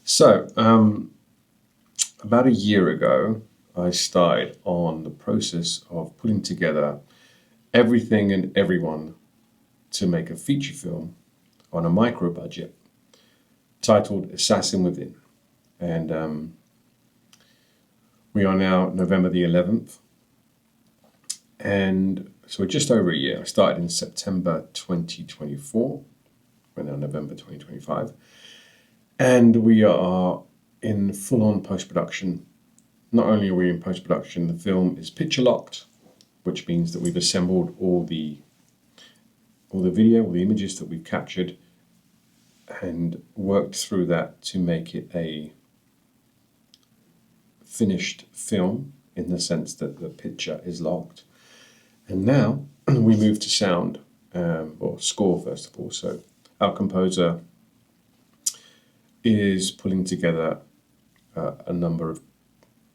So, about a year ago, I started on the process of putting together everything and everyone to make a feature film on a micro budget titled Assassin Within. And we are now November the 11th. And so we're just over a year. I started in September 2024. We're now November 2025. And we are in full-on post-production. Not only are we in post-production, the film is picture locked, which means that we've assembled all the video, all the images that we've captured, and worked through that to make it a finished film in the sense that the picture is locked. And now we move to sound, or score first of all. So our composer is pulling together a number of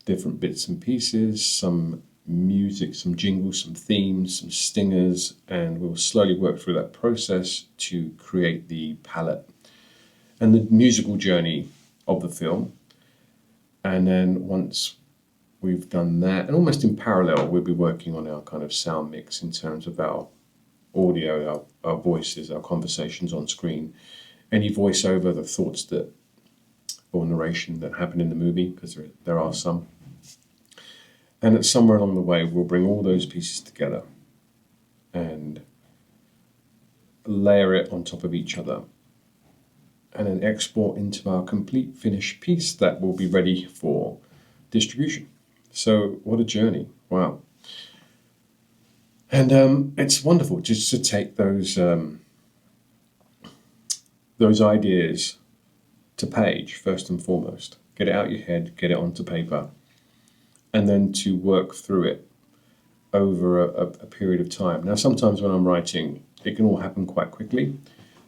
different bits and pieces, some music, some jingles, some themes, some stingers, and we'll slowly work through that process to create the palette and the musical journey of the film. And then once we've done that, and almost in parallel, we'll be working on our kind of sound mix in terms of our audio, our voices, our conversations on screen, any voiceover, the thoughts that or narration that happen in the movie, because there are some. And at somewhere along the way, we'll bring all those pieces together and layer it on top of each other, and then export into our complete finished piece that will be ready for distribution. So what a journey. Wow. And it's wonderful just to take those ideas to page first and foremost, get it out your head, get it onto paper, and then to work through it over a period of time. Now, sometimes when I'm writing, it can all happen quite quickly,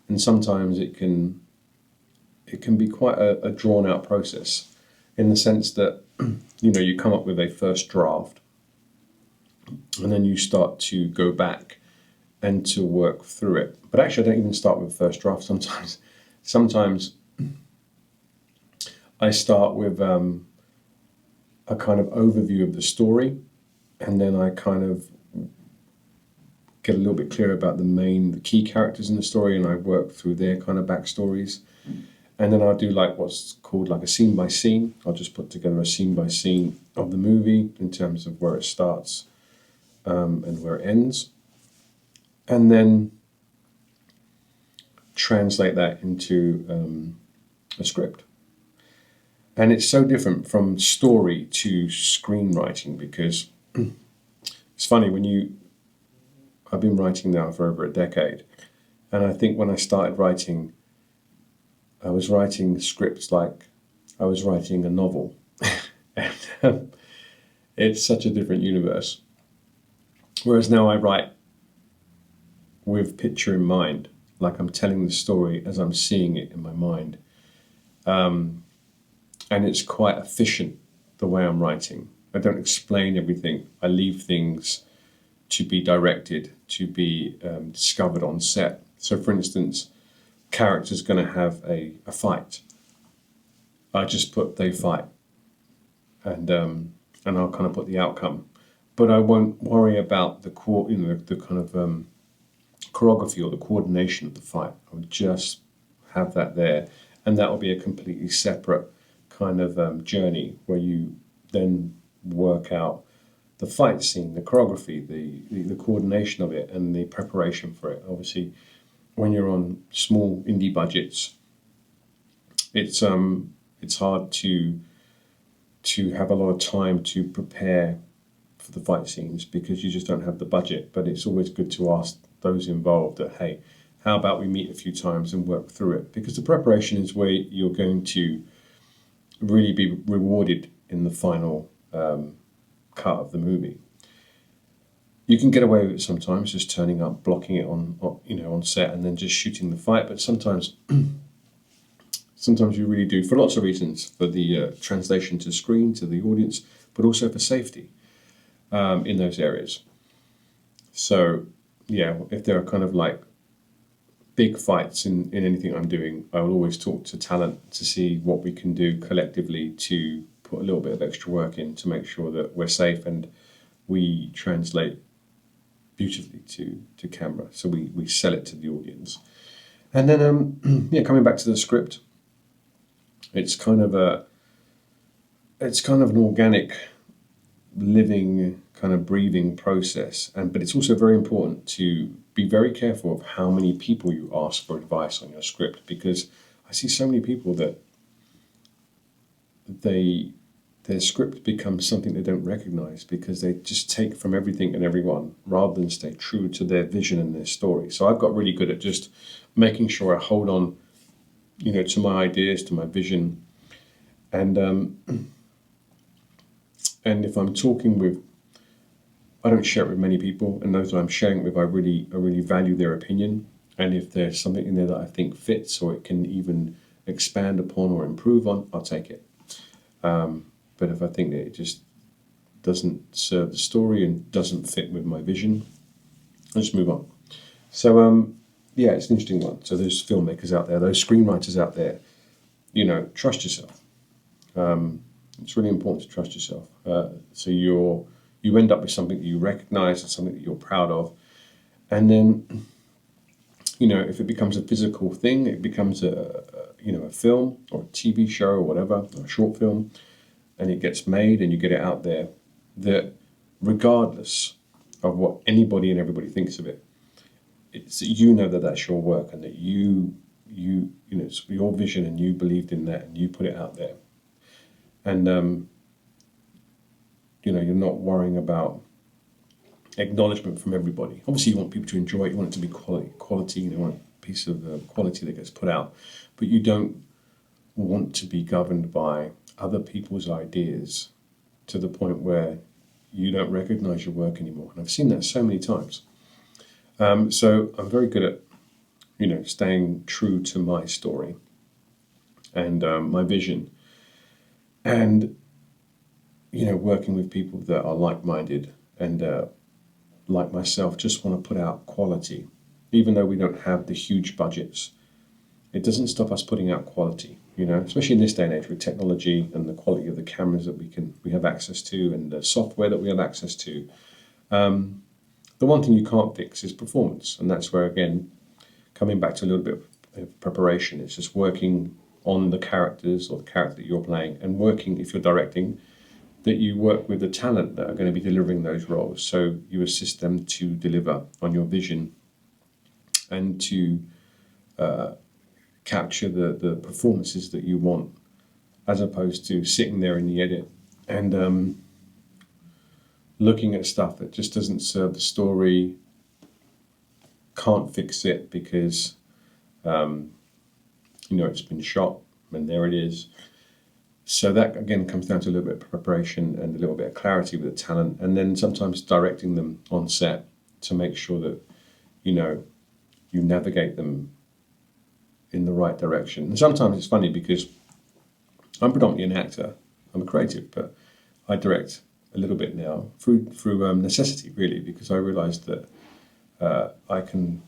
and sometimes it can be quite a drawn-out process, in the sense that you come up with a first draft, and then you start to go back and to work through it. But actually, I don't even start with first draft. Sometimes I start with a kind of overview of the story, and then I kind of get a little bit clearer about the key characters in the story, and I work through their kind of backstories. And then I'll do like what's called like a scene by scene. I'll just put together a scene by scene of the movie in terms of where it starts and where it ends, and then translate that into a script. And it's so different from story to screenwriting, because it's funny, I've been writing now for over a decade, and I think when I started writing, I was writing scripts like I was writing a novel. And it's such a different universe. Whereas now I write with picture in mind, like I'm telling the story as I'm seeing it in my mind. And it's quite efficient the way I'm writing. I don't explain everything. I leave things to be directed, to be discovered on set. So for instance, character's going to have a fight. I just put they fight, and I'll kind of put the outcome, but I won't worry about the kind of choreography or the coordination of the fight. I'll just have that there, and that will be a completely separate kind of journey where you then work out the fight scene, the choreography, the coordination of it, and the preparation for it. Obviously, when you're on small indie budgets, it's hard to have a lot of time to prepare for the fight scenes, because you just don't have the budget. But it's always good to ask those involved that, hey, how about we meet a few times and work through it? Because the preparation is where you're going to really be rewarded in the final cut of the movie. You can get away with it sometimes, just turning up, blocking it on set, and then just shooting the fight. But sometimes you really do, for lots of reasons, for the translation to screen, to the audience, but also for safety in those areas. So yeah, if there are kind of like big fights in anything I'm doing, I will always talk to talent to see what we can do collectively to put a little bit of extra work in to make sure that we're safe and we translate beautifully to camera. So we sell it to the audience. And then yeah, coming back to the script, it's kind of an organic, living, kind of breathing process. But it's also very important to be very careful of how many people you ask for advice on your script, because I see so many people that their script becomes something they don't recognize because they just take from everything and everyone rather than stay true to their vision and their story. So I've got really good at just making sure I hold on, to my ideas, to my vision, and if I'm talking with, I don't share it with many people, and those that I'm sharing it with, I really value their opinion. And if there's something in there that I think fits or it can even expand upon or improve on, I'll take it. But if I think that it just doesn't serve the story and doesn't fit with my vision, I'll just move on. So yeah, it's an interesting one. So those filmmakers out there, those screenwriters out there, trust yourself. It's really important to trust yourself. So you end up with something that you recognize and something that you're proud of. And then, if it becomes a physical thing, it becomes a film or a TV show or whatever, or a short film, and it gets made and you get it out there, that regardless of what anybody and everybody thinks of it, it's that that's your work and that it's your vision and you believed in that and you put it out there. And, you're not worrying about acknowledgement from everybody. Obviously, you want people to enjoy it. You want it to be quality. You want a piece of quality that gets put out. But you don't want to be governed by other people's ideas to the point where you don't recognize your work anymore. And I've seen that so many times. So I'm very good at, staying true to my story and my vision. And, working with people that are like-minded and like myself, just want to put out quality. Even though we don't have the huge budgets, it doesn't stop us putting out quality, especially in this day and age with technology and the quality of the cameras that we have access to and the software that we have access to. The one thing you can't fix is performance. And that's where, again, coming back to a little bit of preparation, it's just working on the characters or the character that you're playing, and working, if you're directing, that you work with the talent that are going to be delivering those roles. So you assist them to deliver on your vision and to capture the performances that you want, as opposed to sitting there in the edit and looking at stuff that just doesn't serve the story, can't fix it because it's been shot and there it is. So that again comes down to a little bit of preparation and a little bit of clarity with the talent, and then sometimes directing them on set to make sure that you navigate them in the right direction. And sometimes it's funny because I'm predominantly an actor, I'm a creative, but I direct a little bit now through necessity, really, because I realised that I can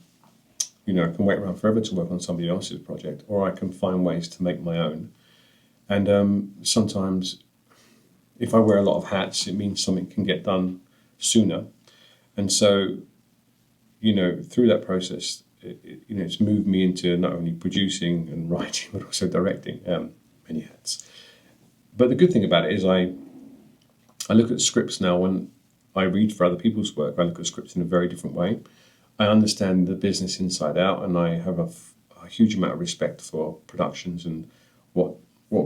wait around forever to work on somebody else's project, or I can find ways to make my own. And sometimes, if I wear a lot of hats, it means something can get done sooner. And so, through that process, it's moved me into not only producing and writing, but also directing many hats. But the good thing about it is I look at scripts now. When I read for other people's work, I look at scripts in a very different way. I understand the business inside out, and I have a huge amount of respect for productions and what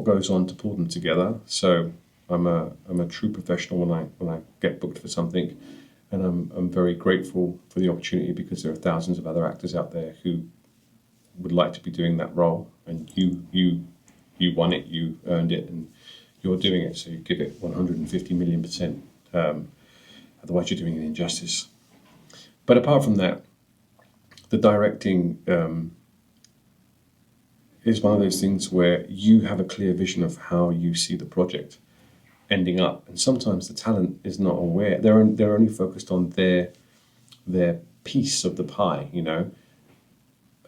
goes on to pull them together. So I'm a true professional when I get booked for something, and I'm very grateful for the opportunity, because there are thousands of other actors out there who would like to be doing that role, and you won it, you earned it, and you're doing it. So you give it 150 million%. Otherwise, you're doing an injustice. But apart from that, the directing is one of those things where you have a clear vision of how you see the project ending up, and sometimes the talent is not aware. They're only focused on their piece of the pie,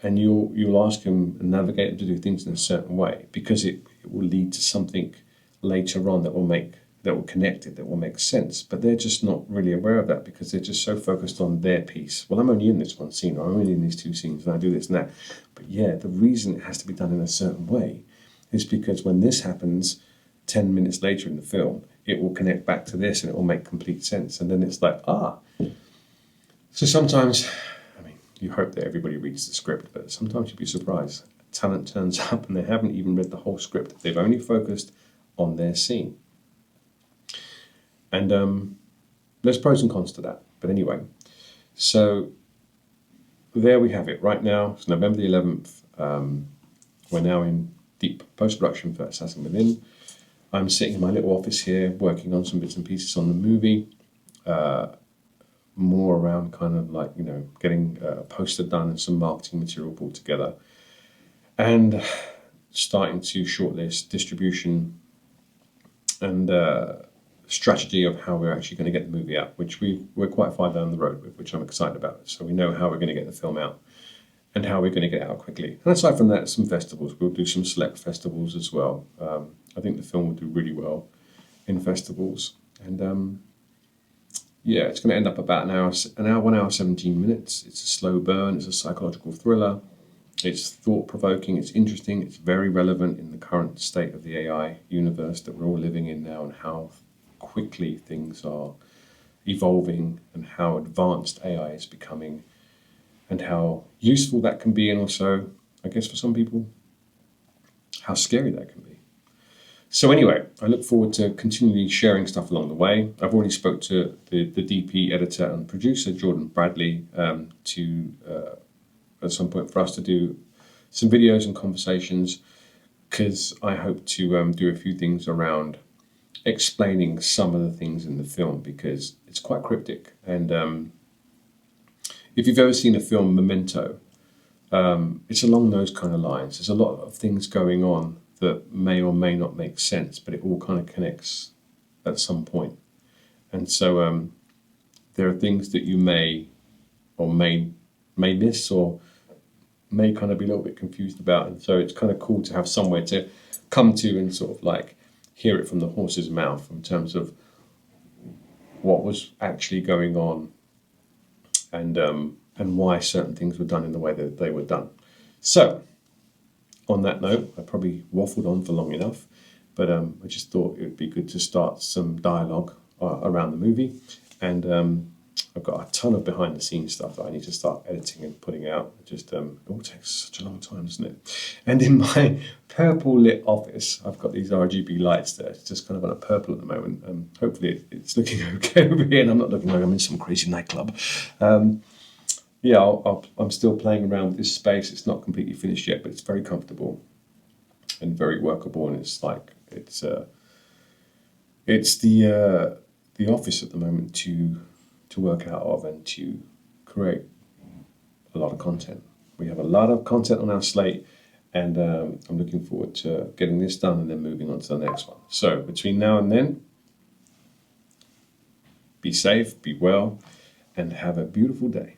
and you'll ask them and navigate them to do things in a certain way, because it will lead to something later on that will connect it, that will make sense. But they're just not really aware of that, because they're just so focused on their piece. Well, I'm only in this one scene, or I'm only in these two scenes, and I do this and that. But yeah, the reason it has to be done in a certain way is because when this happens 10 minutes later in the film, it will connect back to this and it will make complete sense. And then it's like, So sometimes, I mean, you hope that everybody reads the script, but sometimes you'd be surprised. Talent turns up and they haven't even read the whole script. They've only focused on their scene. And there's pros and cons to that. But anyway, so there we have it. Right now, it's November the 11th. We're now in deep post-production for Assassin Within. I'm sitting in my little office here working on some bits and pieces on the movie. More around kind of like, getting a poster done and some marketing material pulled together. And starting to shortlist distribution and strategy of how we're actually going to get the movie out, which we're quite far down the road with, which I'm excited about. So we know how we're going to get the film out and how we're going to get it out quickly. And aside from that, some festivals. We'll do some select festivals as well. I think the film will do really well in festivals. And yeah, it's going to end up about 1 hour, 17 minutes. It's a slow burn. It's a psychological thriller. It's thought-provoking. It's interesting. It's very relevant in the current state of the AI universe that we're all living in now, and how quickly things are evolving and how advanced AI is becoming and how useful that can be, and also, I guess for some people, how scary that can be. So anyway, I look forward to continually sharing stuff along the way. I've already spoke to the DP, editor and producer, Jordan Bradley, at some point for us to do some videos and conversations, because I hope to do a few things around explaining some of the things in the film, because it's quite cryptic. And if you've ever seen the film Memento, it's along those kind of lines. There's a lot of things going on that may or may not make sense, but it all kind of connects at some point. And so there are things that you may or may miss, or may kind of be a little bit confused about. And so it's kind of cool to have somewhere to come to and sort of like hear it from the horse's mouth in terms of what was actually going on, and why certain things were done in the way that they were done. So on that note, I probably waffled on for long enough, but I just thought it would be good to start some dialogue around the movie. And I've got a ton of behind the scenes stuff that I need to start editing and putting out. It all takes such a long time, doesn't it? And in my purple lit office, I've got these RGB lights there. It's just kind of on a purple at the moment. Hopefully it's looking okay over here, and I'm not looking like I'm in some crazy nightclub. Yeah, I'm still playing around with this space. It's not completely finished yet, but it's very comfortable and very workable. And it's like it's the office at the moment to work out of and to create a lot of content. We have a lot of content on our slate, and I'm looking forward to getting this done and then moving on to the next one. So between now and then, be safe, be well, and have a beautiful day.